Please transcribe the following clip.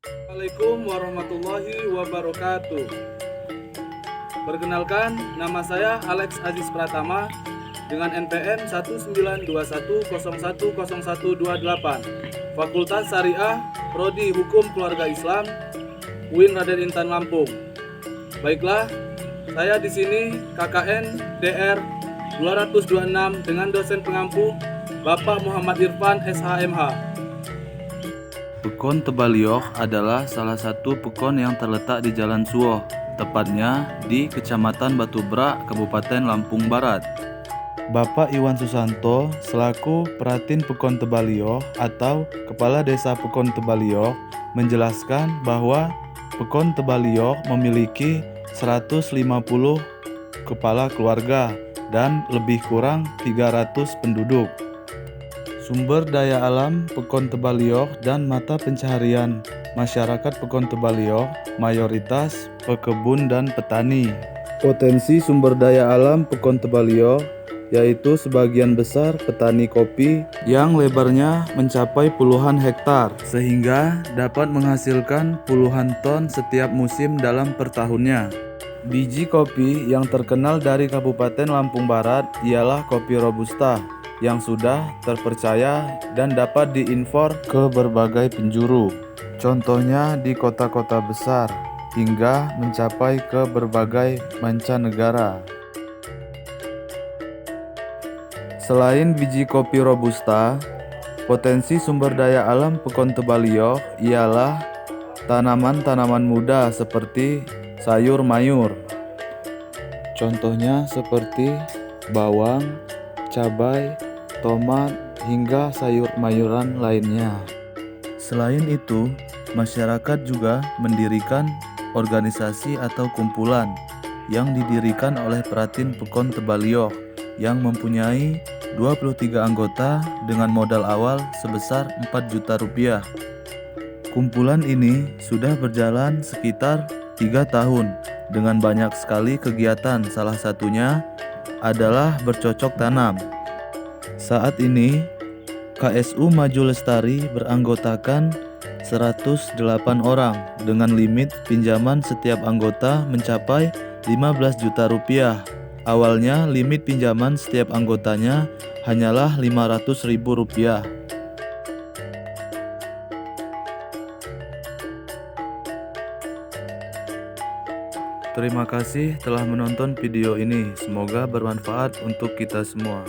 Assalamualaikum warahmatullahi wabarakatuh. Perkenalkan, nama saya Alex Aziz Pratama dengan NPM 19210100128, Fakultas Syariah, Prodi Hukum Keluarga Islam, UIN Raden Intan Lampung. Baiklah, saya di sini KKN DR 226 dengan dosen pengampu Bapak Muhammad Irfan SHMH. Pekon Tebaliok adalah salah satu pekon yang terletak di Jalan Suwoh, tepatnya di Kecamatan Batubrak, Kabupaten Lampung Barat. Bapak Iwan Susanto selaku Pratin Pekon Tebaliok atau Kepala Desa Pekon Tebaliok menjelaskan bahwa Pekon Tebaliok memiliki 150 kepala keluarga dan lebih kurang 300 penduduk. Sumber daya alam Pekon Tebaliok dan mata pencaharian masyarakat Pekon Tebaliok mayoritas pekebun dan petani. Potensi sumber daya alam Pekon Tebaliok yaitu sebagian besar petani kopi yang lebarnya mencapai puluhan hektar sehingga dapat menghasilkan puluhan ton setiap musim dalam per tahunnya. Biji kopi yang terkenal dari Kabupaten Lampung Barat ialah kopi Robusta yang sudah terpercaya dan dapat diimpor ke berbagai penjuru. Contohnya di kota-kota besar hingga mencapai ke berbagai mancanegara. Selain biji kopi Robusta, potensi sumber daya alam Pekon Tebaliok ialah tanaman-tanaman muda seperti sayur mayur. Contohnya seperti bawang, cabai, tomat, hingga sayur-mayuran lainnya. Selain itu, masyarakat juga mendirikan organisasi atau kumpulan yang didirikan oleh Pratin Pekon Tebaliok yang mempunyai 23 anggota dengan modal awal sebesar 4 juta rupiah. Kumpulan ini sudah berjalan sekitar 3 tahun dengan banyak sekali kegiatan, salah satunya adalah bercocok tanam. Saat ini, KSU Maju Lestari beranggotakan 108 orang dengan limit pinjaman setiap anggota mencapai 15 juta rupiah. Awalnya limit pinjaman setiap anggotanya hanyalah 500 ribu rupiah. Terima kasih telah menonton video ini. Semoga bermanfaat untuk kita semua.